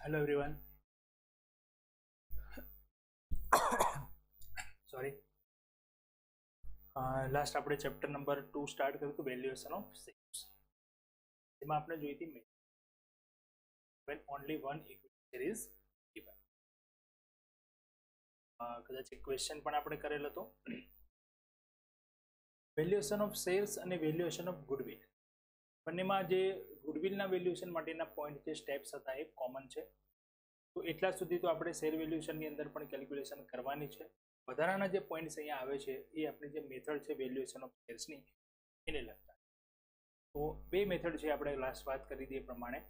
Hello everyone. Sorry. Last આપણે chapter number 2 start કર્યું હતું વેલ્યુએશન ઓફ શેર્સ. એમાં આપણે જોઈ હતી when only one equity share is given. કદાચ એક ક્વેશ્ચન પણ આપણે કરેલો હતો. વેલ્યુએશન ઓફ શેર્સ અને વેલ્યુએશન ઓફ ગુડવિલ બંનેમાં જે ગુડવિલના વેલ્યુએશન માટેના પોઈન્ટ જે સ્ટેપ્સ હતા એ કોમન છે. તો એટલા સુધી તો આપણે શેર વેલ્યુએશનની અંદર પણ કેલ્ક્યુલેશન કરવાની છે. વધારાના જે પોઈન્ટ્સ અહીંયા આવે છે એ આપણી જે મેથડ છે વેલ્યુએશન ઓફ શેર્સની એને લગતા. તો બે મેથડ છે, આપણે લાસ્ટ વાત કરી હતી એ પ્રમાણે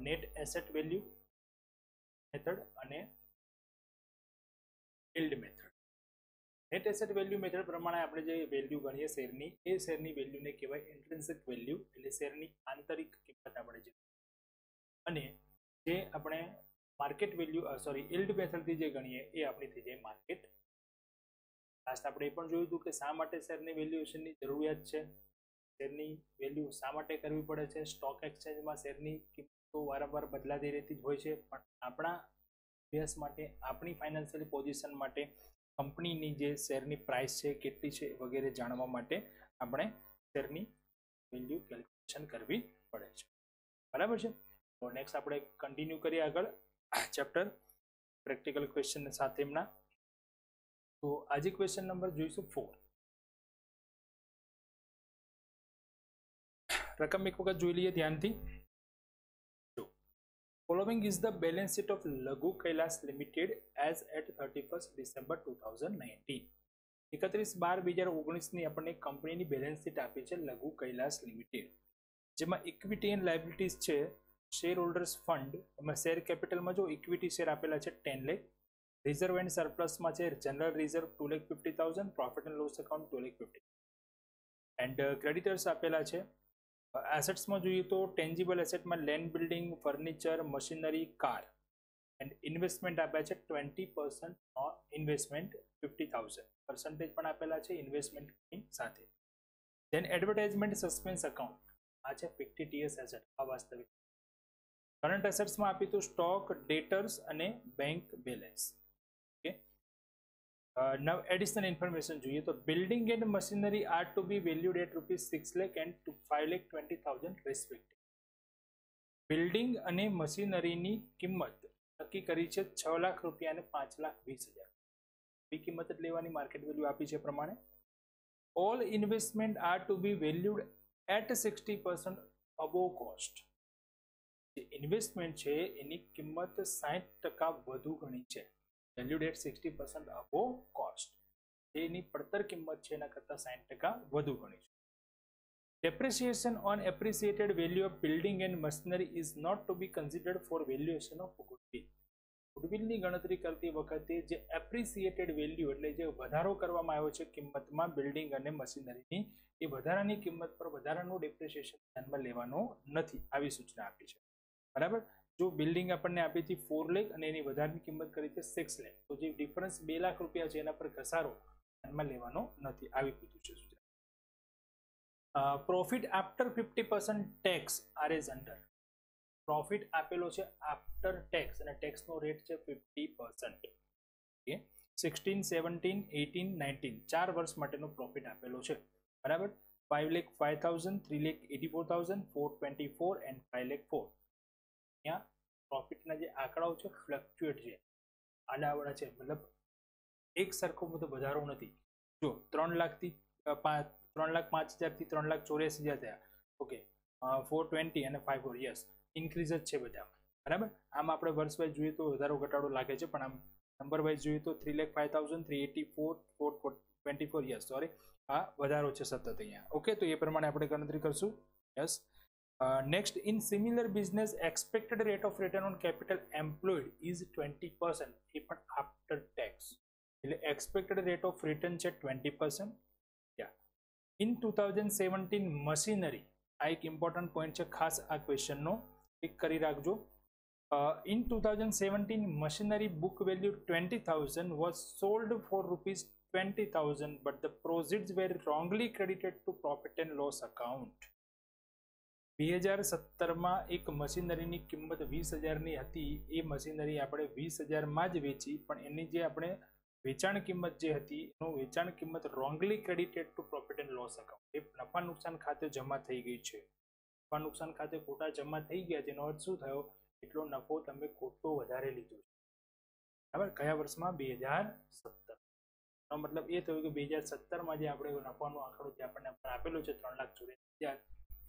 નેટ એસેટ વેલ્યુ મેથડ અને yield method. Net asset value method પ્રમાણે આપણે જે વેલ્યુ ગણીએ શેરની એ શેરની વેલ્યુને કહેવાય ઇન્ટ્રિન્સિક વેલ્યુ, એટલે શેરની આંતરિક કિંમત આપણે જે, અને જે આપણે માર્કેટ વેલ્યુ યીલ્ડ મેથડથી જે ગણીએ એ આપણી થઈ જાય માર્કેટ. લાસ્ટ આપણે એ પણ જોયું હતું કે શા માટે શેરની વેલ્યુએશનની જરૂરિયાત છે, શેરની વેલ્યુ શા માટે કરવી પડે છે. સ્ટોક એક્સચેન્જમાં શેરની કિંમતો વારંવાર બદલાતી રહેતી જ હોય છે, પણ આપણા અભ્યાસ માટે, આપણી ફાઇનાન્શિયલ પોઝિશન માટે કંપનીની જે શેરની પ્રાઇસ છે કેટલી છે વગેરે જાણવા માટે આપણે શેરની વેલ્યુ કેલ્ક્યુલેશન કરવી પડે છે. બરાબર છે. તો નેક્સ્ટ આપણે કન્ટિન્યુ કરીએ આગળ ચેપ્ટર પ્રેક્ટિકલ ક્વેશ્ચન સાથે એમના. તો આજે ક્વેશ્ચન નંબર જોઈશું 4. રકમ એક વખત જોઈ લઈએ ધ્યાનથી. જો following is the balance sheet of Laghu Kailas limited as at 31st December 2019. 31/12/2019 આપણને કંપનીની બેલેન્સ શીટ આપી છે લઘુ કૈલાસ લિમિટેડ, જેમાં ઇક્વિટી એન્ડ લાયબિલિટીઝ છે. શેર હોલ્ડર્સ ફંડ, એમાં શેર કેપિટલમાં જો ઇક્વિટી શેર આપેલા છે 10 લાખ, રિઝર્વ એન્ડ સરપ્લસમાં છે general reserve 2,50,000, profit and loss account 2,50,000, and creditors આપેલા છે. એસેટ્સમાં જોઈએ તો ટેન્જિબલ એસેટમાં land, building, furniture, machinery, car, and investment આપ્યા છે 20% ઇન્વેસ્ટમેન્ટ 50,000 પર્સન્ટેજ પણ આપેલા છે ઇન્વેસ્ટમેન્ટની સાથે. ધેન એડવર્ટાઇઝમેન્ટ સસ્પેન્સ એકાઉન્ટ, આ છે ફિક્ટિટિયસ એસેટ, આ વાસ્તવિક. કરંટ એસેટ્સમાં આપી તો સ્ટોક, ડેટર્સ અને bank balance. Okay, now additional information જોઈએ તો building and machinery are to be valued at ₹6 lakh and 5,20,000 respective. Building અને મશીનરીની કિંમત નક્કી કરી છે 6 લાખ રૂપિયા અને 5,20,000. એ કિંમત જ લેવાની, માર્કેટ વેલ્યુ આપી છે પ્રમાણે. All investment are to be valued at 60% above cost. જે ઇન્વેસ્ટમેન્ટ છે એની કિંમત 60% વધુ ગણી છે, વેલ્યુડ એટ 60% અબોવ કોસ્ટ. એની પડતર કિંમત છે એના કરતાં 60% વધુ ગણી છે. Depreciation on appreciated value of building and machinery is not to be considered for valuation of goodwill. ગુડવિલની ગણતરી કરતી વખતે જે એપ્રિસિએટેડ વેલ્યુ એટલે જે વધારો કરવામાં આવ્યો છે કિંમતમાં બિલ્ડિંગ અને મશીનરીની, એ વધારાની કિંમત પર વધારાનું ડેપ્રિસિએશન ધ્યાનમાં લેવાનું નથી, આવી સૂચના આપી છે. બરાબર. જો બિલ્ડિંગ આપણને આપી હતી 4 લાખ અને એની વધારાની કિંમત કરી છે 6 લાખ, તો જે ડિફરન્સ 2 લાખ રૂપિયા છે એના પર ઘસારો ધ્યાનમાં લેવાનો નથી, આવી કીધું છે સૂચના. Profit after 50% tax are as under. Profit આપેલો છે આફ્ટર ટેક્સ અને ટેક્સનો રેટ છે 50%. ઓકે, 16, 17, 18, 19 4 વર્ષ માટેનો પ્રોફિટ આપેલો છે. બરાબર. 5,05,000, 3,84,000, 424 એન્ડ 5,04. અહીંયા પ્રોફિટના જે આંકડાઓ છે ફ્લક્ચ્યુએટ છે, આડાવડા છે, મતલબ એક સરખો બધો વધારો નથી. જો 3,05,000 થી 3,84,000 થયા. ઓકે, 420 અને 54, યસ ઇન્ક્રીઝ જ છે બધા. બરાબર. આમ આપણે વર્ષ વાઇઝ જોઈએ તો વધારો ઘટાડો લાગે છે, પણ આમ નંબર વાઇઝ જોઈએ તો 3,05,000, 384, 424, યસ સોરી, આ વધારો છે સતત અહીંયા. ઓકે, તો એ પ્રમાણે આપણે ગણતરી કરશું. Yes. Next, in similar business expected rate of return on capital employed is 20%, એ પણ આફ્ટર ટેક્સ, એટલે એક્સપેક્ટેડ રેટ ઓફ રિટર્ન છે 20%. ઇન 2017 મશીનરી, આ એક ઇમ્પોર્ટન્ટ પોઈન્ટ છે, ખાસ આ ક્વેશ્ચનનો ટિક કરી રાખજો. In 2017 machinery book value 20,000 was sold for ₹20,000, but the proceeds were wrongly credited to profit and loss account. 2017 માં એક મશીનરીની કિંમત 20,000 ની હતી. એ મશીનરી આપણે 20,000 માં જ વેચી, પણ એની જે આપણે વેચાણ કિંમત જે હતી એનું વેચાણ કિંમત wrongly credited to profit and loss account, એ નફા નુકસાન ખાતે જમા થઈ ગઈ છે. નફા નુકસાન ખાતે ખોટા જમા થઈ ગયા, જેનો અર્થ શું થયો? એટલો નફો તમે ખોટો વધારે લીધો છે. બરાબર? કયા વર્ષમાં? 2017. એનો મતલબ એ થયું કે 2017 માં જે આપણે નફાનો આંકડો જે આપણને આપેલો છે 3,84,000,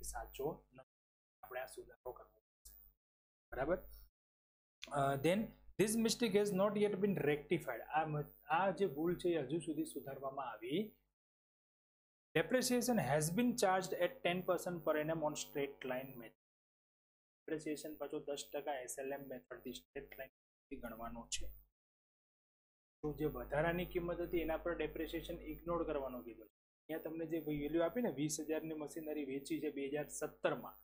એ સાચો નથી. આપણે આ સુધારો કરવો પડશે. બરાબર? then this mistake has not yet been rectified. આ જે ભૂલ છે એ હજુ સુધી સુધારવામાં આવી. depreciation has been charged at 10% per annum on straight line method. depreciation પાછો 10% SLM method થી straight line થી ગણવાનો છે. તો જે વધારાની કિંમત હતી એના પર ડેપ્રિસિએશન ઇગ્નોર કરવાનો કીધો છે. અહીંયા તમને જે વેલ્યુ આપી ને 20,000 ની મશીનરી વેચી છે 2017 માં,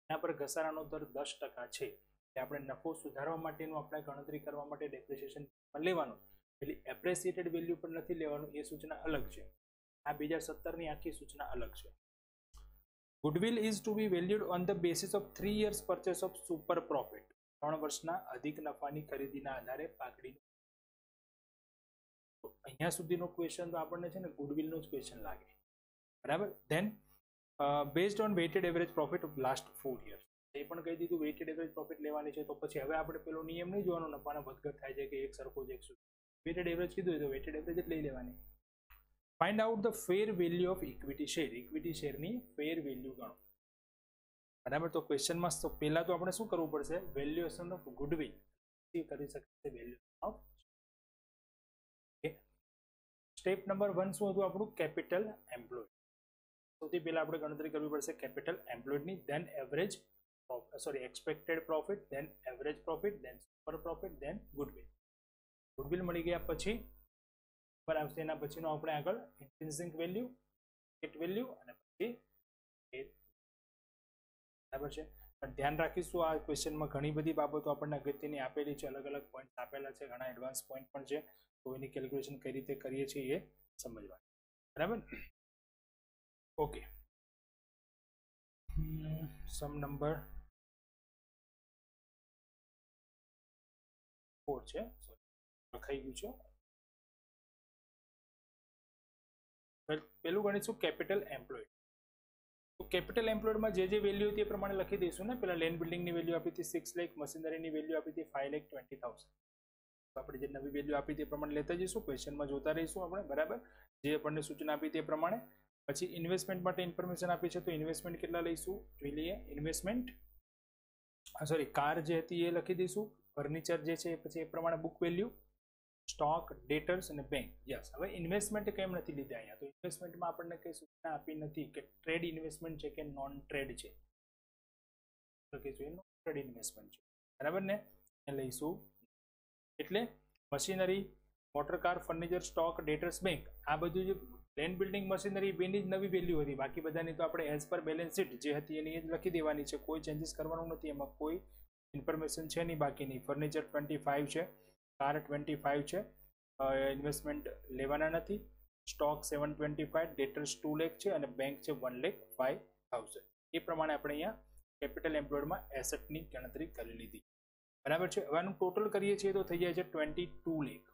એના પર ઘસારાનો દર 10% છે. એટલે આપણે નફો સુધારવા માટેનું આપણે ગણતરી કરવા માટે ડેપ્રિસિએશન લેવાનું, એટલે એપ્રિસિએટેડ વેલ્યુ પર નથી લેવાનું. એ સૂચના અલગ છે. આ 2017 ની આખી સૂચના અલગ છે. Goodwill is to be valued on the basis of 3 years purchase of super profit. 3 વર્ષના અધિક નફાની ખરીદીના આધારે પાકડીનું. અહીંયા સુધીનો ક્વેશ્ચન તો આપણને છે ને ગુડવિલનો જ ક્વેશ્ચન લાગે. બરાબર? Then based on weighted average profit of last 4 years. એ પણ કહી દીધું વેઇટેડ એવરેજ પ્રોફિટ લેવાની છે. તો પછી હવે આપણે પેલો નિયમ નહીં જોવાનો નફાના વધઘટ થાય છે કે એક સરખો જ 100. વેઇટેડ એવરેજ કીધું તો વેઇટેડ એવરેજ જ લઈ લેવાની. Find out the fair value of equity share. Equity શેરની ફેર વેલ્યુ ગણો. બરાબર? તો ક્વેશ્ચનમાં તો પહેલા તો આપણે શું કરવું પડશે? વેલ્યુએશન ઓફ ગુડવિલ કરી શકીએ. Valuation of. સ્ટેપ નંબર 1 શું હતું આપણું? Capital employed. સૌથી પહેલા આપણે ગણતરી કરવી પડશે કેપિટલ એમ્પ્લોયડની. Then average expected profit, then average profit, then super profit, then goodwill. Goodwill મળી ગયા પછી પર આવશે એના પછીનો આપણે આગળ ઇન્ટ્રિન્સિક વેલ્યુ, માર્કેટ વેલ્યુ અને પછી બરાબર છે. પણ ધ્યાન રાખીશું આ ક્વેશ્ચનમાં ઘણી બધી બાબતો આપણને અગત્યની આપેલી છે. અલગ અલગ પોઈન્ટ આપેલા છે, ઘણા એડવાન્સ પોઈન્ટ પણ છે. તો એની કેલ્ક્યુલેશન કઈ રીતે કરીએ છીએ એ સમજવા. બરાબર? ઓકે. સમ નંબર 4 છે. લખાઈ ગયું છે. પેલું ગણીશું કેપિટલ એમ્પ્લોયડ. તો કેપિટલ એમ્પ્લોયડમાં જે વેલ્યુ હતી એ પ્રમાણે લખી દઈશું ને. પેલા લેન્ડ બિલ્ડિંગની વેલ્યુ આપી હતી 6 લાખ, મશીનરીની વેલ્યુ આપી હતી 5,20,000. તો આપણે જે નવી વેલ્યુ આપી તે પ્રમાણે લેતા જઈશું. ક્વેશ્ચનમાં જોતા રહીશું આપણે. બરાબર? જે આપણને સૂચના આપી તે પ્રમાણે. પછી ઇન્વેસ્ટમેન્ટ માટે ઇન્ફોર્મેશન આપી છે, તો ઇન્વેસ્ટમેન્ટ કેટલા લઈશું જોઈ લઈએ. ઇન્વેસ્ટમેન્ટ કાર જે હતી એ લખી દઈશું. ફર્નિચર જે છે પછી એ પ્રમાણે બુક વેલ્યુ, સ્ટોક, ડેટર્સ અને બેંક. યસ. હવે ઇન્વેસ્ટમેન્ટ કેમ નથી લીધા અહીંયા? તો ઇન્વેસ્ટમેન્ટમાં આપણને કઈ સૂચના આપી નથી કે ટ્રેડ ઇન્વેસ્ટમેન્ટ છે કે નોન ટ્રેડ છે. નોન ટ્રેડ ઇન્વેસ્ટમેન્ટ છે. બરાબર ને? એ લઈશું. એટલે machinery, motor car, furniture, stock, ડેટર્સ, bank, આ બધું જે લેન્ડ બિલ્ડિંગ મશીનરી બેની જ નવી વેલ્યુ હતી. બાકી બધાની તો આપણે એઝ પર બેલેન્સ શીટ જે હતી એની જ લખી દેવાની છે. કોઈ ચેન્જીસ કરવાનું નથી. એમાં કોઈ ઇન્ફોર્મેશન છે નહીં બાકીની. ફર્નિચર 25 છે, કાર 25 છે, ઇન્વેસ્ટમેન્ટ લેવાના નથી. સ્ટોક 725, ડેટર્સ 2 લાખ છે અને બેંક છે 1,05,000. એ પ્રમાણે આપણે અહીંયા કેપિટલ એમ્પ્લોયડમાં એસેટની ગણતરી કરી લીધી. બરાબર છે? હવે આનું ટોટલ કરીએ છીએ તો થઈ જાય છે 22 લાખ.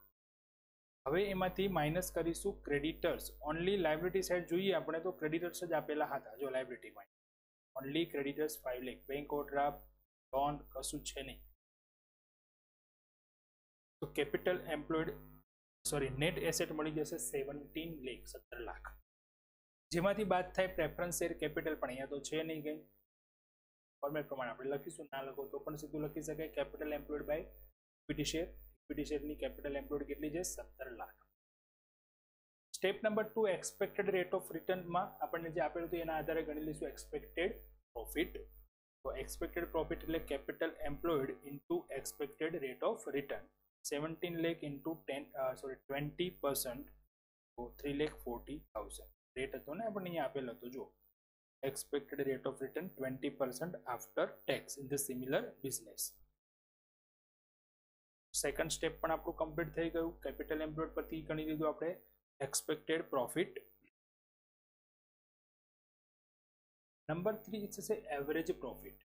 હવે એમાંથી માઇનસ કરીશું ક્રેડિટર્સ. ઓનલી લાયબિલિટી સાઇડ જોઈએ આપણે તો ક્રેડિટર્સ જ આપેલા હતા. જો લાયબિલિટીમાં only creditors 5 lakh. Bank overdraft, loan કશું છે નહીં. તો કેપિટલ એમ્પ્લોયડ નેટ એસેટ મળી જશે 17 લાખ. જેમાંથી બાદ થાય પ્રેફરન્સ શેર કેપિટલ, પણ અહીંયા તો છે નહીં કંઈ. ફોર્મેટ પ્રમાણે આપણે લખીશું. ના લખો તો પણ સીધું લખી શકાય. Capital employed by equity share. Equity શેરની કેપિટલ એમ્પ્લોયડ કેટલી છે? 17 લાખ. Step number 2 expected rate of રિટર્નમાં આપણને જે આપેલું હતું એના આધારે ગણી લઈશું એક્સપેક્ટેડ પ્રોફિટ. તો એક્સપેક્ટેડ પ્રોફિટ એટલે capital employed into expected rate of return. 17 lakh into 20%, તો 3,40,000 રેટ હતો ને આપણને અહીંયા આપેલો હતો. જો expected rate of return 20% after tax in the similar business. Second step પણ આપણું કમ્પ્લીટ થઈ ગયું. કેપિટલ એમ્પ્લોયડ પરથી ગણી લીધું આપણે એક્સપેક્ટેડ પ્રોફિટ. નંબર 3 છે એવરેજ પ્રોફિટ.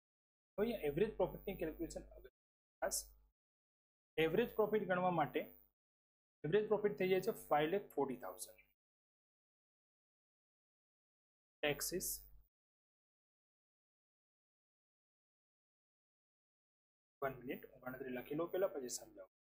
હવે અહીંયા એવરેજ પ્રોફિટની કેલ્ક્યુલેશન ખાસ એવરેજ પ્રોફિટ ગણવા માટે એવરેજ પ્રોફિટ થઈ જાય છે 5,40,000. ટેક્સીસ 1 મિનિટ હું ગણતરી લખી લઉં પહેલા પછી સમજાવું.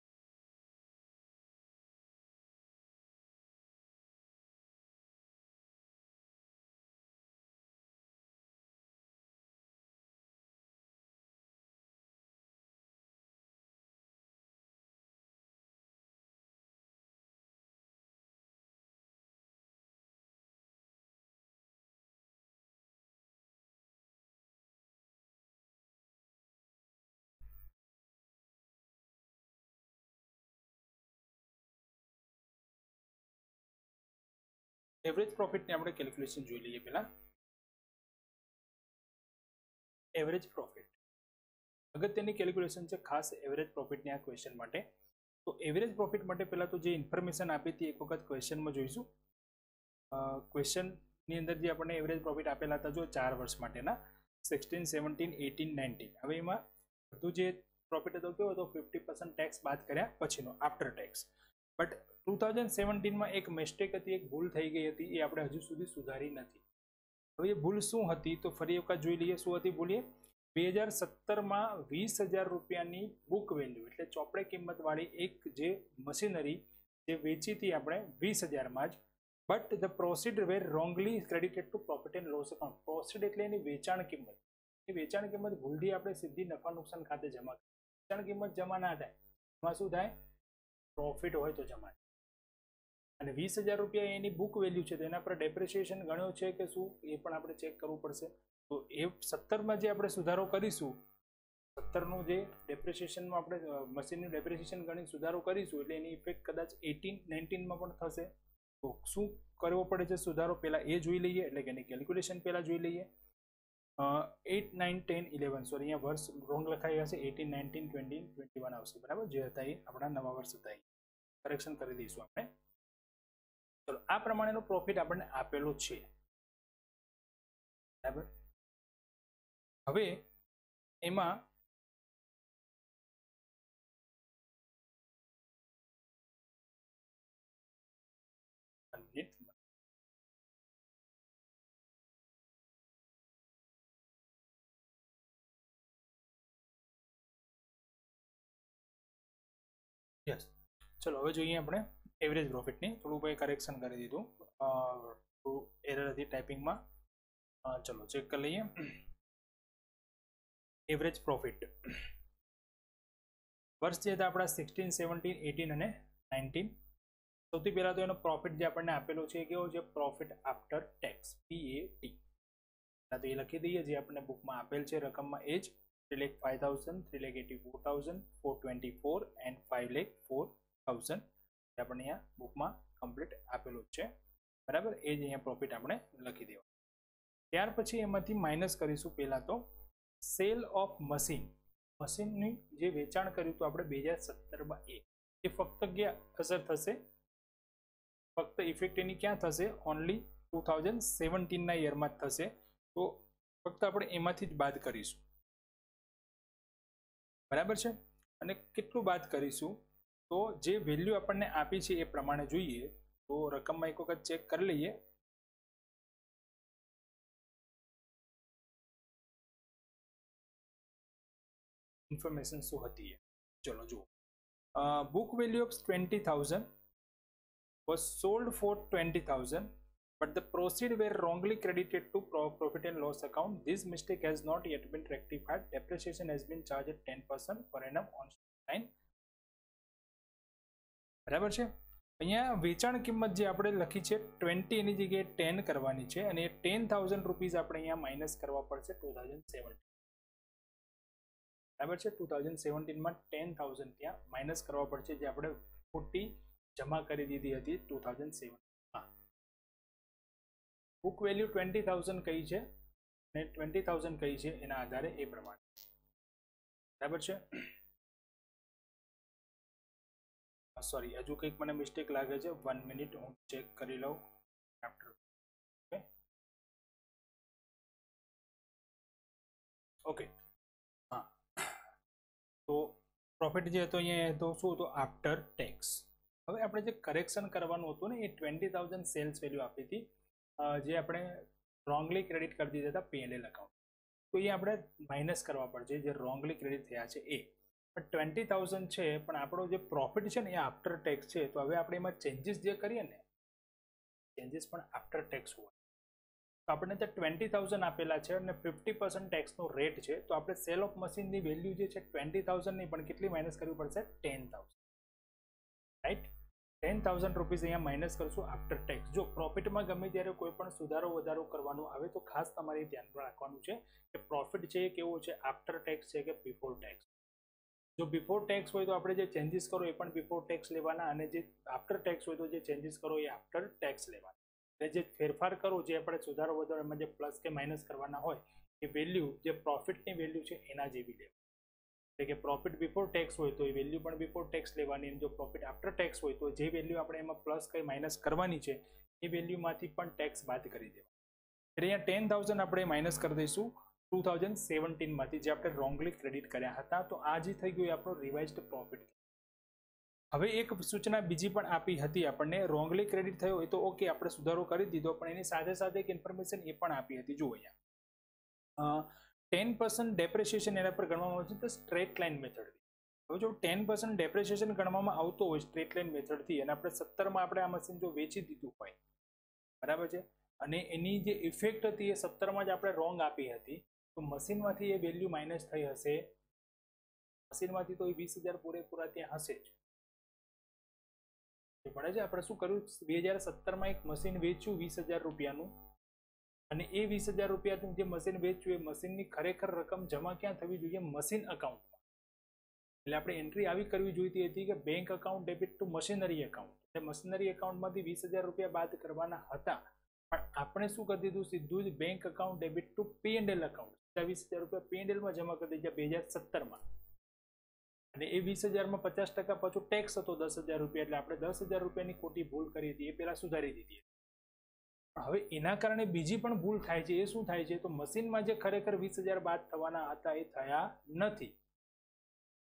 એવરેજ પ્રોફિટની આપણે કેલ્ક્યુલેશન જોઈ લઈએ પહેલા. એવરેજ પ્રોફિટ અગત્યની કેલ્ક્યુલેશન છે ખાસ એવરેજ પ્રોફિટની આ ક્વેશ્ચન માટે. તો એવરેજ પ્રોફિટ માટે પહેલા તો જે ઇન્ફોર્મેશન આપી હતી એક વખત ક્વેશ્ચનમાં જોઈશું. ક્વેશ્ચનની અંદર જે આપણને એવરેજ પ્રોફિટ આપેલા હતા જો 4 વર્ષ માટેના 16, 17, 18, 19. હવે એમાં બધું જે પ્રોફિટ હતો કેવો હતો 50% ટેક્સ બાદ કર્યા પછીનો આફ્ટર ટેક્સ. બટ 2017માં એક મિસ્ટેક હતી, એક ભૂલ થઈ ગઈ હતી, એ આપણે હજુ સુધી સુધારી નથી. હવે એ ભૂલ શું હતી તો ફરી એક વખત જોઈ લઈએ શું હતી ભૂલ. 2017માં 20,000 રૂપિયાની બુક વેલ્યુ એટલે ચોપડે કિંમતવાળી એક જે મશીનરી જે વેચી હતી આપણે 20,000માં જ. But the proceed were wrongly credited to profit and loss account. Proceed એટલે એની વેચાણ કિંમત. એ વેચાણ કિંમત ભૂલથી આપણે સીધી નફા નુકસાન ખાતે જમા કરી. વેચાણ કિંમત જમા ના થાય, એમાં શું થાય પ્રોફિટ હોય તો જમા. અને 20,000 રૂપિયા એની બુક વેલ્યુ છે તો એના પર ડેપ્રિસિએશન ગણ્યો છે કે શું એ પણ આપણે ચેક કરવું પડશે. તો એ 17માં જે આપણે સુધારો કરીશું, 17નું જે ડેપ્રિસિએશનમાં આપણે મશીનનું ડેપ્રિસિએશન ગણી સુધારો કરીશું એટલે એની ઇફેક્ટ કદાચ 18, 19માં પણ થશે. તો શું કરવો પડે છે સુધારો પહેલાં એ જોઈ લઈએ, એટલે કે એની કેલ્ક્યુલેશન પહેલાં જોઈ લઈએ. 8, 9, 10, 11 સોરી અહીંયા વર્ષ રોંગ લખાઈ હશે. 18, 19, 20, 21 આવશે બરાબર. જે હતા એ આપણા નવા વર્ષ હતા એ કરેક્શન કરી દઈશું આપણે. ચલો આ પ્રમાણેનો પ્રોફિટ આપણને આપેલો છે બરાબર. હવે એમાં યસ ચલો હવે જોઈએ આપણે એવરેજ પ્રોફિટની. થોડું ભાઈ કરેક્શન કરી દીધું, થોડું એરર હતી ટાઈપિંગમાં. ચલો ચેક કરી લઈએ એવરેજ પ્રોફિટ. વર્ષ જે હતા આપણા 16, 17, 18 અને 19. સૌથી પહેલા તો એનો પ્રોફિટ જે આપણને આપેલો છે કેવો છે પ્રોફિટ આફ્ટર ટેક્સ PAT. તો એ લખી દઈએ જે આપણને બુકમાં આપેલ છે રકમમાં એ જ 3,05,000, 3,84,000, 424 એન્ડ 5,04,000 આપણને અહીંયા બુકમાં કમ્પ્લીટ આપેલું છે બરાબર. એ જ અહીંયા પ્રોફિટ આપણે લખી દેવા. ત્યાર પછી એમાંથી માઇનસ કરીશું પહેલા તો સેલ ઓફ મશીન. મશીનની જે વેચાણ કર્યું હતું આપણે 2017માં એ ફક્ત ક્યાં અસર થશે, ફક્ત ઇફેક્ટ એની ક્યાં થશે ઓનલી 2017ના યરમાં જ થશે. તો ફક્ત આપણે એમાંથી જ બાદ કરીશું બરાબર છે. અને કેટલું બાદ કરીશું તો જે વેલ્યુ આપણને આપી છે એ પ્રમાણે જોઈએ. તો રકમમાં એક વખત ચેક કરી લઈએ. ઇન્ફોર્મેશન શું હતી ચલો જુઓ. book value of 20,000 was sold for 20,000 but the proceeds were wrongly credited to profit and loss account. This mistake has not yet been rectified. Depreciation has been charged at 10% per annum on line. બરાબર છે. અહીંયા વેચાણ કિંમત જે આપણે લખી છે 20 એની જગ્યાએ 10 કરવાની છે અને 10,000 રૂપીસ આપણે અહીંયા માઇનસ કરવા પડશે 2017 બરાબર છે. 2017માં 10,000 ત્યાં માઇનસ કરવા પડશે જે આપણે ખોટી જમા કરી દીધી હતી 2007માં. બુક વેલ્યુ 20,000 કઈ છે અને 20,000 કઈ છે એના આધારે એ પ્રમાણે બરાબર છે. સોરી હજુ કંઈક મને મિસ્ટેક લાગે છે. 1 મિનિટ હું ચેક કરી લઉં આફ્ટર. ઓકે, હા, તો પ્રોફિટ જે હતો અહીંયા તો શું હતો આફ્ટર ટેક્સ. હવે આપણે જે કરેક્શન કરવાનું હતું ને એ 20,000 સેલ્સ વેલ્યુ આપી હતી, જે આપણે રોંગલી ક્રેડિટ કરી દીધા હતા P&L એકાઉન્ટ. તો એ આપણે માઇનસ કરવા પડશે જે રોંગલી ક્રેડિટ થયા છે એ. પણ 20,000 છે પણ આપણો જે પ્રોફિટ છે ને એ આફ્ટર ટેક્સ છે. તો હવે આપણે એમાં ચેન્જીસ જે કરીએ ને ચેન્જીસ પણ આફ્ટર ટેક્સ હોય. તો આપણે ત્યાં 20,000 આપેલા છે અને 50% ટેક્સનો રેટ છે. તો આપણે સેલ ઓફ મશીનની વેલ્યુ જે છે 20,000 નહીં પણ કેટલી માઇનસ કરવી પડશે 10,000, રાઈટ. 10,000 રૂપીઝ અહીંયા માઇનસ કરશું આફ્ટર ટેક્સ. જો પ્રોફિટમાં ગમે ત્યારે કોઈ પણ સુધારો વધારો કરવાનો આવે તો ખાસ તમારે ધ્યાન રાખવાનું છે કે પ્રોફિટ છે એ કેવો છે, આફ્ટર ટેક્સ છે કે બિફોર ટેક્સ. જો બિફોર ટેક્સ હોય તો આપણે જે ચેન્જીસ કરો એ પણ બિફોર ટેક્સ લેવાના, અને જે આફ્ટર ટેક્સ હોય તો જે ચેન્જીસ કરો એ આફ્ટર ટેક્સ લેવાના. એટલે જે ફેરફાર કરો જે આપણે સુધારો વધારો એમાં જે પ્લસ કે માઇનસ કરવાના હોય એ વેલ્યુ જે પ્રોફિટની વેલ્યુ છે એના જેવી લેવાની. એટલે કે પ્રોફિટ બિફોર ટેક્સ હોય તો એ વેલ્યુ પણ બિફોર ટેક્સ લેવાની, અને જો પ્રોફિટ આફ્ટર ટેક્સ હોય તો જે વેલ્યુ આપણે એમાં પ્લસ કંઈ માઇનસ કરવાની છે એ વેલ્યુમાંથી પણ ટેક્સ બાદ કરી દેવા. એટલે અહીંયા 10,000 આપણે માઇનસ કરી દઈશું 2017માંથી જે આપણે રોંગલી ક્રેડિટ કર્યા હતા. તો આ જે થઈ ગયું એ આપણો રિવાઇઝડ પ્રોફિટ. હવે એક સૂચના બીજી પણ આપી હતી આપણને, રોંગલી ક્રેડિટ થયો હોય તો ઓકે આપણે સુધારો કરી દીધો, પણ એની સાથે સાથે એક ઇન્ફોર્મેશન એ પણ આપી હતી. જુઓ અહીંયા 10% ડેપ્રિસિએશન એના પર ગણવામાં આવે છે તો સ્ટ્રેટ લાઇન મેથડથી. હવે જો 10% ડેપ્રિસિએશન ગણવામાં આવતો હોય સ્ટ્રેટ લાઇન મેથડથી અને આપણે 17માં આપણે આ મશીન જો વેચી દીધું હોય, બરાબર છે, અને એની જે ઇફેક્ટ હતી એ 17માં જ આપણે રોંગ આપી હતી, તો મશીનમાંથી એ વેલ્યુ માઇનસ થઈ હશે. મશીનમાંથી તો એ 20,000 પૂરેપૂરા ત્યાં હશે જ. પડે છે આપણે શું કર્યું 2017માં એક મશીન વેચ્યું 20,000 રૂપિયાનું, અને એ 20,000 રૂપિયાનું જે મશીન વેચ્યું એ મશીનની ખરેખર રકમ જમા ક્યાં થવી જોઈએ, મશીન એકાઉન્ટમાં. એટલે આપણે એન્ટ્રી આવી કરવી જોઈતી હતી કે bank account debit to machinery account. એટલે મશીનરી એકાઉન્ટમાંથી 20,000 રૂપિયા બાદ કરવાના હતા, પણ આપણે શું કરી દીધું સીધું જ bank account debit to P&L account. 20,000 રૂપિયા P&Lમાં જમા કરી દીધા 2017માં, અને એ 20,000માં 50% પાછું ટેક્સ હતો 10,000 રૂપિયા. એટલે આપણે 10,000 રૂપિયાની ખોટી ભૂલ કરી હતી એ પહેલા સુધારી દીધી. હવે એના કારણે બીજી પણ ભૂલ થાય છે. એ શું થાય છે તો મશીનમાં જે ખરેખર 20,000 બાદ થવાના હતા એ થયા નથી.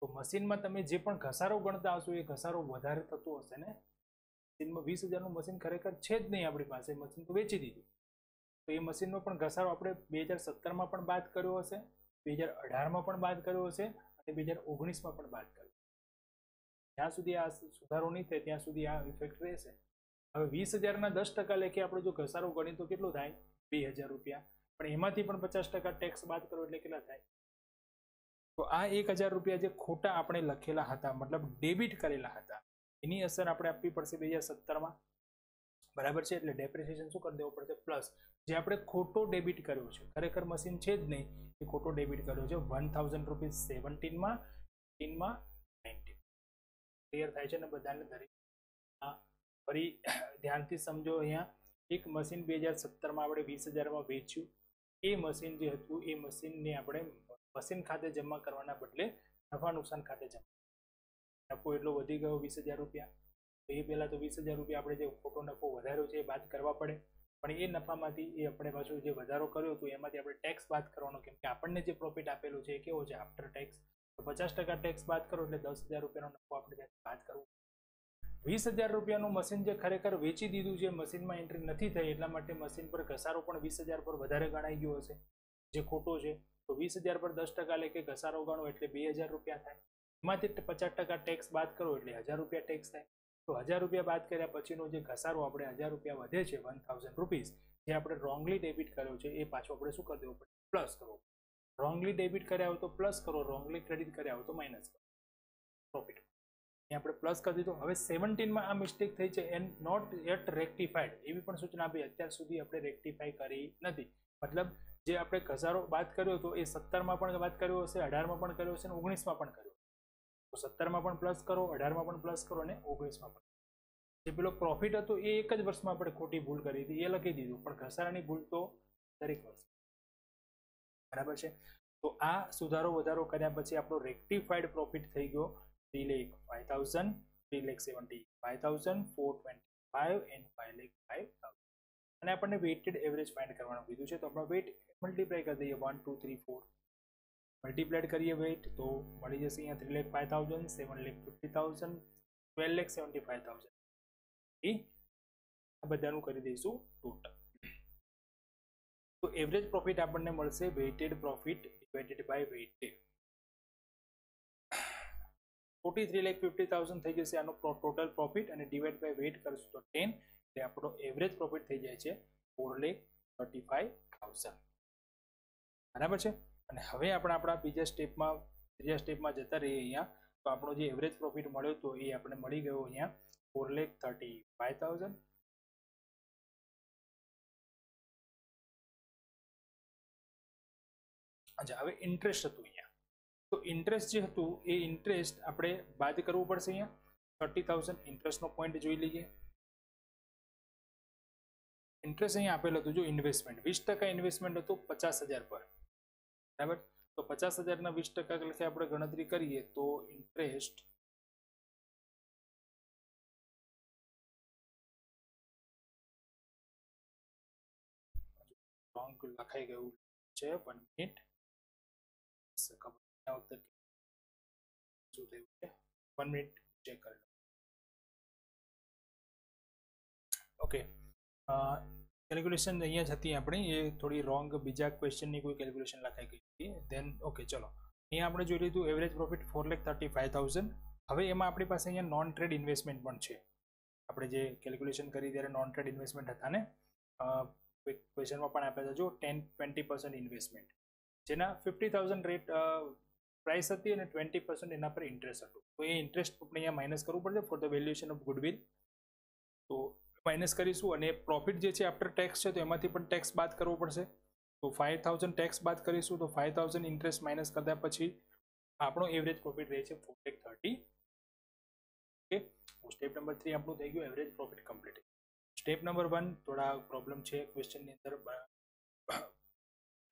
તો મશીનમાં તમે જે પણ ઘસારો ગણતા હશો એ ઘસારો વધારે થતો હશે ને. મશીનમાં 20,000નું મશીન ખરેખર છે જ નહીં આપણી પાસે, મશીન તો વેચી દીધું. તો એ મશીનનો પણ ઘસારો આપણે 2017માં પણ બાદ કર્યો હશે, 2018માં પણ બાદ કર્યો હશે, અને 2019માં પણ બાદ કર્યો. જ્યાં સુધી આ સુધારો નહીં થાય ત્યાં સુધી આ ઇફેક્ટ રહેશે. હવે 20,000ના 10% લેખે આપણે જો ઘસારો ગણીએ તો કેટલો થાય 2,000 રૂપિયા, પણ એમાંથી પણ 50% ટેક્સ બાદ કરો એટલે કેટલા થાય. તો આ 1,000 રૂપિયા જે ખોટા આપણે લખેલા હતા, મતલબ ડેબિટ કરેલા હતા, એની અસર આપણે આપવી પડશે 2017માં, બરાબર છે. એટલે ડેપ્રિસિએશન શું કરી દેવું પડશે પ્લસ. જે આપણે ખોટો ડેબિટ કર્યો છે, ખરેખર મશીન છે જ નહીં, એ ખોટો ડેબિટ કર્યો છે 1,000 રૂપીઝ 17માં, 18માં, 19. ક્લિયર થાય છે ને બધાને? દરેક ફરી ધ્યાનથી સમજો. અહીંયા એક મશીન 2017માં આપણે 20,000માં વેચ્યું. એ મશીન જે હતું એ મશીનને આપણે મશીન ખાતે જમા કરવાના બદલે નફા નુકસાન ખાતે જમા. નફો એટલો વધી ગયો 20,000 રૂપિયા, તો એ પહેલાં તો 20,000 રૂપિયા આપણે જે ખોટો નફો વધાર્યો છે એ બાદ કરવા પડે. પણ એ નફામાંથી એ આપણે પાછું જે વધારો કર્યો હતો એમાંથી આપણે ટેક્સ બાદ કરવાનો, કેમ કે આપણને જે પ્રોફિટ આપેલું છે એ કેવો છે આફ્ટર ટેક્સ. તો 50% ટેક્સ બાદ કરો એટલે 10,000 રૂપિયાનો નફો આપણે ત્યાંથી બાદ કરવો. 20,000 રૂપિયાનું મશીન જે ખરેખર વેચી દીધું છે, મશીનમાં એન્ટ્રી નથી થઈ, એટલા માટે મશીન પર ઘસારો પણ 20,000 પર વધારે ગણાઈ ગયો હશે જે ખોટો છે. તો 20,000 પર 10% લેખે ઘસારો ગણો એટલે 2,000 રૂપિયા થાય. એમાંથી 50% ટેક્સ બાદ કરો એટલે 1,000 રૂપિયા ટેક્સ થાય. તો 1,000 રૂપિયા બાદ કર્યા પછીનો જે ઘસારો આપણે 1,000 રૂપિયા વધે છે 1,000 રૂપીઝ, જે આપણે રોંગલી ડેબિટ કર્યો છે એ પાછો આપણે શું કરી દેવું પડે પ્લસ કરવો. રોંગલી ડેબિટ કર્યા હોય તો પ્લસ કરો, રોંગલી ક્રેડિટ કર્યા હોય તો માઇનસ કરો પ્રોફિટ. અહીંયા આપણે પ્લસ કરી દીધો. હવે 17માં આ મિસ્ટેક થઈ છે એન્ડ નોટ યેટ રેક્ટિફાઈડ, એવી પણ સૂચના આપી. અત્યાર સુધી આપણે રેક્ટિફાઈ કરી નથી. મતલબ જે આપણે ઘસારો બાદ કર્યો હતો એ 17માં પણ બાદ કર્યો હશે, 18માં પણ કર્યો હશે અને 19માં પણ કર્યો. તો 17માં પણ પ્લસ કરો, 18માં પણ પ્લસ કરો અને 19માં પણ. જે પેલો પ્રોફિટ હતો એ એક જ વર્ષમાં આપણે ખોટી ભૂલ કરી હતી એ લખી દીધું, પણ ઘસારાની ભૂલ તો દરેક વર્ષ, બરાબર છે. તો આ સુધારો વધારો કર્યા પછી આપણો રેક્ટિફાઈડ પ્રોફિટ થઈ ગયો 3,05,000, 3,75,000, 425 and 5,05,000. અને આપણને વેઇટેડ એવરેજ ફાઇન્ડ કરવાનું કીધું છે. તો આપણે વેઇટ મલ્ટીપ્લાય કરી દઈએ 1, 2, 3, 4. મલ્ટીપ્લાઇડ કરીએ વેઇટ તો મળી જશે અહીંયા 3,05,000, 7,50,000, 12,75,000. એ આ બધાનું કરી દઈશું ટોટલ. તો એવરેજ પ્રોફિટ આપણને મળશે weighted profit divided by weighted. 43,50,000 થઈ જશે આનો ટોટલ પ્રોફિટ, અને ડિવાઇડ બાય વેઇટ કરશું તો 10, એટલે આપણો એવરેજ પ્રોફિટ થઈ જાય છે 4,35,000. બરાબર છે. અને હવે આપણે આપણા ત્રીજા સ્ટેપમાં જતા રહીએ અહીંયા. તો આપણો જે એવરેજ પ્રોફિટ મળ્યો તો એ આપણે મળી ગયો અહીંયા 4,35,000. અચ્છા, હવે ઇન્ટરેસ્ટ હતું અહીંયા. તો ઇન્ટરેસ્ટ જે હતું એ ઇન્ટરેસ્ટ આપણે બાદ કરવું પડશે અહીંયા. 30,000 ઇન્ટરેસ્ટનો પોઈન્ટ જોઈ લઈએ. ઇન્ટરેસ્ટ અહીંયા આપેલું હતું, જો ઇન્વેસ્ટમેન્ટ 20% ઇન્વેસ્ટમેન્ટ હતું 50,000 પર. બરાબર. તો 50,000 ના 20% લખે આપણે ગણતરી કરીએ તો ઇન્ટરેસ્ટ લખાઈ ગયું છે. 1 મિનિટ, શું થયું છે 1 મિનિટ ચેક કરી લો. ઓકે, કેલ્ક્યુલેશન અહીંયા જ હતી આપણી, એ થોડી રોંગ, બીજા ક્વેશ્ચનની કોઈ કેલ્ક્યુલેશન લખાઈ ગઈ હતી. ધેન ઓકે, ચલો અહીંયા આપણે જોઈ લીધું એવરેજ પ્રોફિટ 4,35,000. હવે એમાં આપણી પાસે અહીંયા નોન ટ્રેડ ઇન્વેસ્ટમેન્ટ પણ છે. આપણે જે કેલ્ક્યુલેશન કરી ત્યારે નોન ટ્રેડ ઇન્વેસ્ટમેન્ટ હતા ને, ક્વેશ્ચનમાં પણ આપ્યા હતા જો 10-20% ઇન્વેસ્ટમેન્ટ, જેના 50,000 રેટ પ્રાઇસ હતી અને 20% એના પર ઇન્ટરેસ્ટ હતું. તો એ ઇન્ટરેસ્ટ આપણે અહીંયા માઇનસ કરવું પડશે for the valuation of goodwill. તો માઇનસ કરીશું, અને પ્રોફિટ જે છે આફ્ટર ટેક્સ છે તો એમાંથી પણ ટેક્સ બાદ કરવો પડશે. તો 5,000 ટેક્સ બાદ કરીશું તો 5,000 ઇન્ટરેસ્ટ માઇનસ કરતા પછી આપણો એવરેજ પ્રોફિટ રહે છે 4,30,000. ઓકે, સ્ટેપ નંબર 3 આપણું થઈ ગયું average profit complete. Step number 1 થોડા પ્રોબ્લેમ છે ક્વેશ્ચનની અંદર,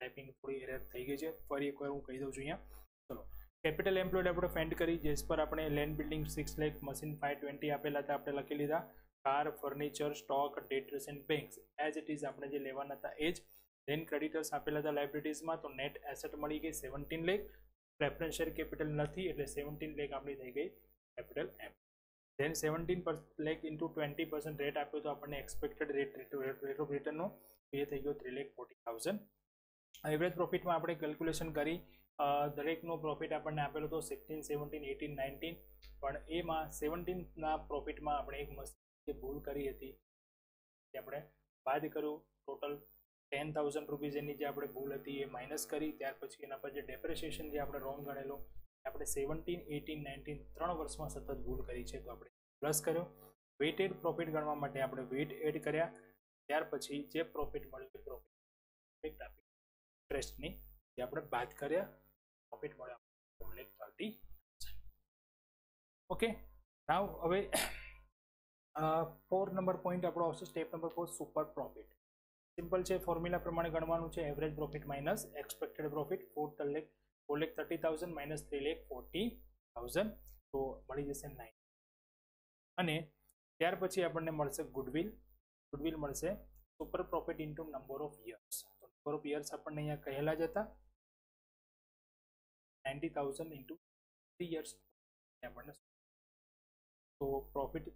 ટાઈપિંગ થોડી એરર થઈ ગઈ છે. ફરી એકવાર હું કહી દઉં છું અહીંયા. ચલો, કેપિટલ એમ્પ્લોયડ આપણે ફાઇન્ડ કરી, જેસ પર આપણે લેન્ડ બિલ્ડિંગ 6 લાખ, મશીન 520 આપેલા હતા, આપણે લખી લીધા. Car, furniture, stock, ડેટર્સ and banks as it is આપણે જે લેવાના હતા એ જ. ધેન ક્રેડિટર્સ આપેલા હતા લાઇબિલિટીઝમાં, તો નેટ એસેટ મળી ગઈ 17 લાખ. પ્રેફરન્સ શેર કેપિટલ નથી એટલે 17 લાખ આપણી થઈ ગઈ કેપિટલ એમ. ધેન 17 લાખ ઇન્ટુ 20% રેટ આપ્યો તો આપણને એક્સપેક્ટેડ રેટ ઓફ રિટર્નનો એ થઈ ગયો 3,40,000. એવરેજ પ્રોફિટમાં આપણે કેલ્ક્યુલેશન કરી, દરેકનો પ્રોફિટ આપણને આપેલો હતો 16, 17, 18, 19, પણ એમાં 17ના પ્રોફિટમાં આપણે એક મસ્ત જે ભૂલ કરી હતી એ આપણે બાદ કર્યું. ટોટલ 10,000 રૂપીઝ એની જે આપણે ભૂલ હતી એ માઇનસ કરી. ત્યાર પછી એના પર જે ડેપ્રેશિએશન જે આપણે રોંગ ગણેલો, આપણે 17, 18, 19 3 વર્ષમાં સતત ભૂલ કરી છે તો આપણે પ્લસ કર્યો. વેઇટેડ પ્રોફિટ ગણવા માટે આપણે વેઇટ એડ કર્યા. ત્યાર પછી જે પ્રોફિટ મળ્યું એ પ્રોફિટ ઇન્ટરેસ્ટની જે આપણે બાદ કર્યા, પ્રોફિટ મળ્યો 4,30,000. ઓકે, નાવ હવે 4 નંબર પોઈન્ટ આપણો આવશે. Step number 4 super profit. Simple છે, ફોર્મ્યુલા પ્રમાણે ગણવાનું છે. Average profit minus expected profit 4,30,000 minus 3,40,000, તો મળી જશે 9. અને ત્યાર પછી આપણને મળશે ગુડવિલ. ગુડવિલ મળશે super profit into number of years. તો નંબર ઓફ યર્સ આપણને અહીંયા કહેલા જ હતા 90,000 ઇન્ટુ 3 યર્સ આપણને. તો પ્રોફિટ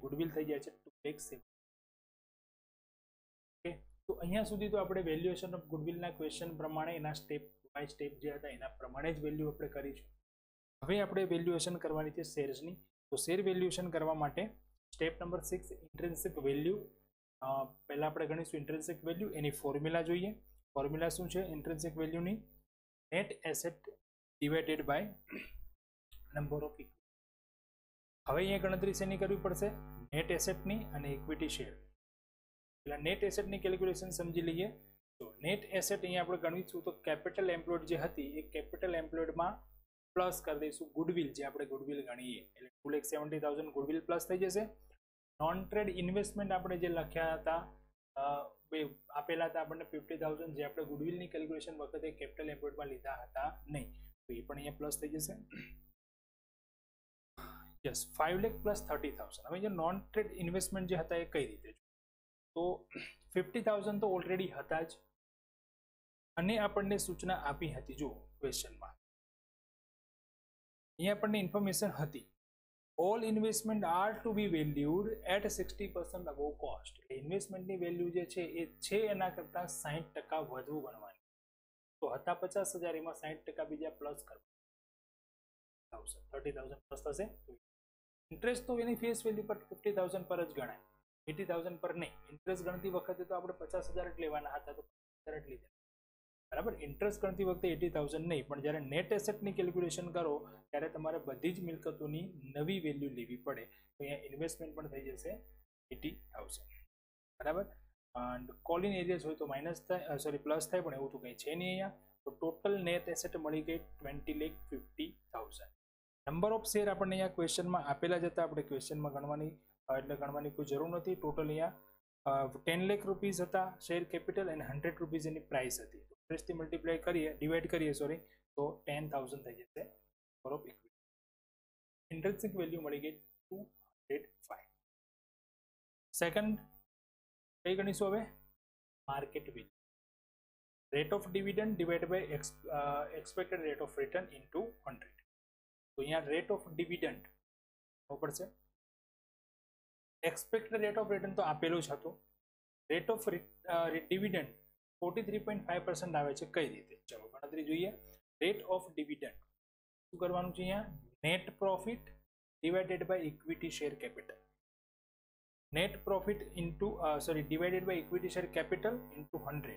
ગુડવિલ થઈ જાય છે 2,07. ઓકે, તો અહીંયા સુધી તો આપણે વેલ્યુએશન ઓફ ગુડવિલના ક્વેશ્ચન પ્રમાણે એના સ્ટેપ બાય સ્ટેપ જે હતા એના પ્રમાણે જ વેલ્યુ આપણે કરીશું. હવે આપણે વેલ્યુએશન કરવાની છે શેર્સની. તો શેર વેલ્યુએશન કરવા માટે સ્ટેપ નંબર 6 ઇન્ટ્રિન્સિક વેલ્યુ. પહેલાં આપણે ગણીશું ઇન્ટ્રિન્સિક વેલ્યુ, એની ફોર્મ્યુલા જોઈએ. ફોર્મ્યુલા શું છે ઇન્ટ્રિન્સિક વેલ્યુની? Net asset divided by number of equity. હવે અહીંયા ગણતરી શેની કરવી પડશે? નેટ એસેટની અને ઇક્વિટી શેર. એટલે નેટ એસેટની કેલ્ક્યુલેશન સમજી લઈએ. તો નેટ એસેટ અહીંયા આપણે ગણીશું તો કેપિટલ એમ્પ્લોયડ જે હતી એ કેપિટલ એમ્પ્લોયડમાં પ્લસ કરી દઈશું ગુડવિલ, જે આપણે ગુડવિલ ગણીએ એટલે 2,70,000 ગુડવિલ પ્લસ થઈ જશે. નોન ટ્રેડ ઇન્વેસ્ટમેન્ટ આપણે જે લખ્યા હતા આપેલા હતા આપણને 50,000, જે આપણે ગુડવિલની કેલ્ક્યુલેશન વખતે કેપિટલ એમ્પ્લોયડમાં લીધા હતા નહીં, તો એ પણ અહીંયા પ્લસ થઈ જશે. Yes, 5 lakh plus 30,000. હવે જે નોન ટ્રેડ ઇન્વેસ્ટમેન્ટ જે હતા એ કઈ રીતે? તો 50,000 તો ઓલરેડી હતા જ, અને આપણને સૂચના આપી હતી, જો ક્વેશ્ચનમાં અહીંયા આપણને ઇન્ફોર્મેશન હતી all investment are to be valued at 60% above cost. ઇન્વેસ્ટમેન્ટની વેલ્યુ જે છે એ છે એના કરતાં 60% વધુ ગણવાની. તો હતા 50,000 એમાં 60% બીજા પ્લસ કરવા 30,000 પ્લસ થશે. ઇન્ટરેસ્ટ તો એની ફેસ વેલ્યુ પર 50,000 પર જ ગણાય, 80,000 પર નહીં. ઇન્ટરેસ્ટ ગણતી વખતે તો આપણે 50,000 જ લેવાના હતા, તો 50,000 જ લીધા બરાબર. ઇન્ટરેસ્ટ ગણતી વખતે 80,000 નહીં, પણ જ્યારે નેટ એસેટની કેલ્ક્યુલેશન કરો ત્યારે તમારે બધી જ મિલકતોની નવી વેલ્યુ લેવી પડે. તો અહીંયા ઇન્વેસ્ટમેન્ટ પણ થઈ જશે 80,000 બરાબર. એન્ડ કોલિન એરિયાઝ હોય તો માઇનસ થાય, સોરી પ્લસ થાય, પણ એવું તો કંઈ છે નહીં અહીંયા. તો ટોટલ નેટ એસેટ મળી ગઈ 20,50,000. નંબર ઓફ શેર આપણને અહીંયા ક્વેશ્ચનમાં આપેલા જ હતા, આપણે ક્વેશ્ચનમાં ગણવાની કોઈ જરૂર નથી. ટોટલ અહીંયા 10 લાખ રૂપીસ હતા શેર કેપિટલ અને 100 રૂપીસ એની પ્રાઇસ હતી. ઇન્ટરેસ્ટથી મલ્ટીપ્લાય કરીએ, ડિવાઈડ કરીએ સોરી, તો 10,000 થઈ જશે number of equity. Intrinsic value મળી ગઈ 205. સેકન્ડ કઈ ગણીશું હવે? Market value. Rate of dividend divide by expected rate of return into 100. તો અહીંયા રેટ ઓફ ડિવિડન્ડ ખબર પડશે. એક્સપેક્ટેડ રેટ ઓફ રિટર્ન તો આપેલું જ હતું. રેટ ઓફ ડિવિડન્ડ 43.5% આવે છે. કઈ રીતે? ચલો ગણતરી જોઈએ. રેટ ઓફ ડિવિડન્ડ શું કરવાનું છે? અહીંયા net profit divided by equity share capital. Net profit into divided by equity share capital into 100.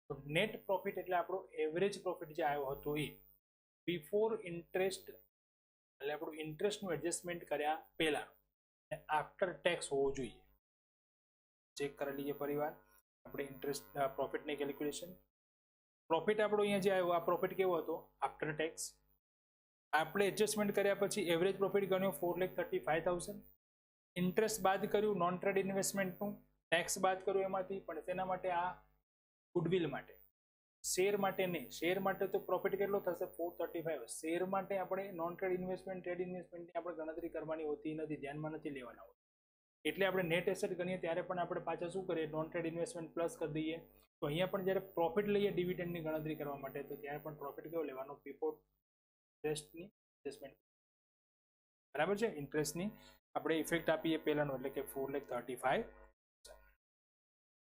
તો નેટ પ્રોફિટ એટલે આપણો એવરેજ પ્રોફિટ જે આવ્યો હતો એ બિફોર ઇન્ટરેસ્ટ, એટલે આપણું ઇન્ટરેસ્ટનું એડજસ્ટમેન્ટ કર્યા પહેલા આફ્ટર ટેક્સ હોવો જોઈએ. ચેક કરી લઈએ પરિવાર આપણે ઇન્ટરેસ્ટ પ્રોફિટની કેલ્ક્યુલેશન. પ્રોફિટ આપણો અહીંયા જે આવ્યો આ પ્રોફિટ કેવો હતો? After tax. આપણે એડજસ્ટમેન્ટ કર્યા પછી એવરેજ પ્રોફિટ ગણ્યો 4,35,000. ઇન્ટરેસ્ટ બાદ કર્યું નોન ટ્રેડ ઇન્વેસ્ટમેન્ટનું, ટેક્સ બાદ કર્યું એમાંથી, પણ તેના માટે આ ગુડવિલ માટે, શેર માટે નહીં. શેર માટે તો પ્રોફિટ કેટલો થશે? 435. શેર માટે આપણે નોન ટ્રેડ ઇન્વેસ્ટમેન્ટ, ટ્રેડ ઇન્વેસ્ટમેન્ટની આપણે ગણતરી કરવાની હોતી નથી, ધ્યાનમાં નથી લેવાના હોય. એટલે આપણે નેટ એસેટ ગણીએ ત્યારે પણ આપણે પાછા શું કરીએ? નોન ટ્રેડ ઇન્વેસ્ટમેન્ટ પ્લસ કરી દઈએ. તો અહીંયા પણ જ્યારે પ્રોફિટ લઈએ ડિવિડન્ડની ગણતરી કરવા માટે, તો ત્યારે પણ પ્રોફિટ કેવો લેવાનો? બિફોર ઇન્ટરેસ્ટની એડજસ્ટમેન્ટ બરાબર છે. ઇન્ટરેસ્ટની આપણે ઇફેક્ટ આપીએ પહેલાનો, એટલે કે 4,35,000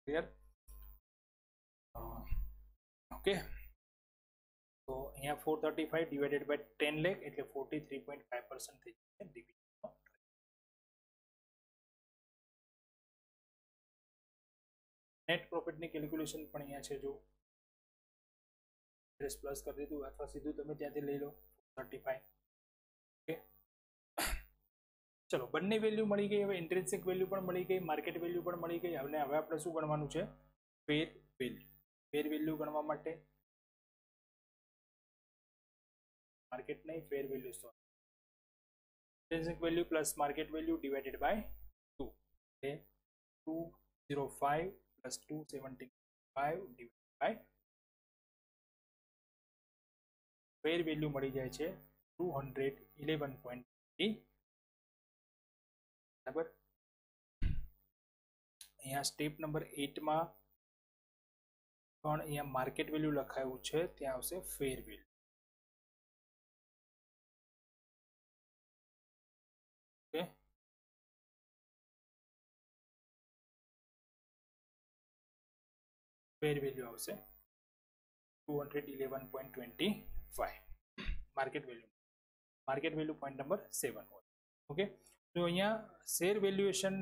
ક્લિયર. ઓકે, તો અહીંયા 435 ડિવાઇડેડ બાય 10 લાખ એટલે 43.5% થઈ જશે ડિવિડન્ડ. નેટ પ્રોફિટની કેલ્ક્યુલેશન પણ અહીંયા છે. જો ઇન્ટરેસ્ટ પ્લસ કરી દીધું અથવા સીધું તમે ત્યાંથી લઈ લો 35. ઓકે, ચલો બંને વેલ્યુ મળી ગઈ. હવે ઇન્ટ્રિન્સિક વેલ્યુ પણ મળી ગઈ, માર્કેટ વેલ્યુ પણ મળી ગઈ. હવે આપણે શું ગણવાનું છે? ફેર વેલ્યુ. ફેર વેલ્યુ ગણવા માટે માર્કેટ નહીં, fair value so intrinsic value plus market value divided by 2 એટલે 205 પ્લસ 275 ડિવાઇડ બાય ફેર વેલ્યુ મળી જાય છે 211.20 બરાબર. અહીંયા સ્ટેપ નંબર 8 માં પણ અહીંયા માર્કેટ વેલ્યુ લખાયું છે, ત્યાં આવશે ફેર વેલ્યુ. ઓકે, ફેર વેલ્યુ આવશે 211.25 માર્કેટ વેલ્યુ પોઈન્ટ નંબર 7 હોય. ઓકે, તો અહીંયા શેર વેલ્યુએશન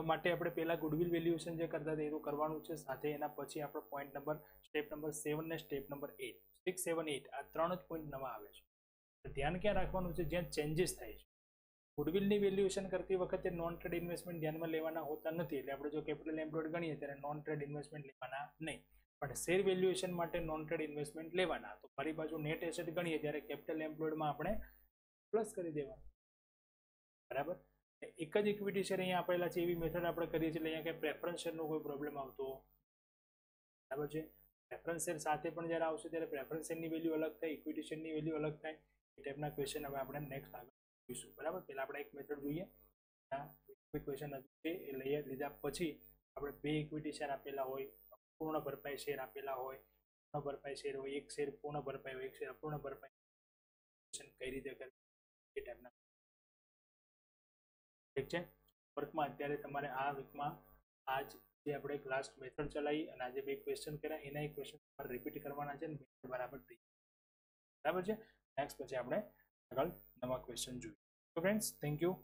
માટે આપણે પહેલા ગુડવિલ વેલ્યુએશન જે કરતા હતા એ તો કરવાનું છે, સાથે એના પછી આપણે પોઈન્ટ નંબર સ્ટેપ નંબર 7 ને સ્ટેપ નંબર 8, 6, 7, 8 આ ત્રણ જ પોઈન્ટ નવા આવે છે. ધ્યાન ક્યાં રાખવાનું છે? જ્યાં ચેન્જીસ થાય છે. ગુડવિલની વેલ્યુએશન કરતી વખતે નોન ટ્રેડ ઇન્વેસ્ટમેન્ટ ધ્યાનમાં લેવાના હોતા નથી, એટલે આપણે જો કેપિટલ એમ્પ્લોયડ ગણીએ ત્યારે નોન ટ્રેડ ઇન્વેસ્ટમેન્ટ લેવાના નહીં, પણ શેર વેલ્યુએશન માટે નોન ટ્રેડ ઇન્વેસ્ટમેન્ટ લેવાના. તો ફરી બાજુ નેટ એસેટ ગણીએ ત્યારે કેપિટલ એમ્પ્લોયડમાં આપણે પ્લસ કરી દેવાનું બરાબર. એક જ ઇક્વિટી શેર અહીંયા આપેલા છે, એવી મેથડ આપણે કરીએ છીએ, અહીંયા કંઈ પ્રેફરન્સ શેરનો કોઈ પ્રોબ્લેમ આવતો બરાબર છે. પ્રેફરન્સ શેર સાથે પણ જ્યારે આવશે ત્યારે પ્રેફરન્સ શેરની વેલ્યુ અલગ થાય, ઇક્વિટી શેરની વેલ્યુ અલગ થાય. એ ટાઈપના ક્વેશ્ચન હવે આપણે નેક્સ્ટ આગળ જોઈશું બરાબર. પહેલાં આપણે એક મેથડ જોઈએ. ક્વેશ્ચન હજુ છે એ લીધા પછી આપણે બે ઇક્વિટી શેર આપેલા હોય, પૂર્ણ ભરપાઈ શેર આપેલા હોય, પૂર્ણ ભરપાઈ શેર હોય, એક શેર પૂર્ણ ભરપાઈ હોય, એક શેર અપૂર્ણ ભરપાઈ કઈ રીતે કરે એ ટાઈપના. ઠીક છે. વર્કમાં અત્યારે તમારે આ વીકમાં આજ જે આપણે એક લાસ્ટ મેથડ ચલાવી અને આજે 2 ક્વેશ્ચન કર્યા એના એક ક્વેશ્ચન તમારે રિપીટ કરવાના છે અને બરાબર થઈ બરાબર છે. નેક્સ્ટ પછી આપણે આગળ નવા ક્વેશ્ચન જોઈએ. તો ફ્રેન્ડ્સ થેન્ક યુ.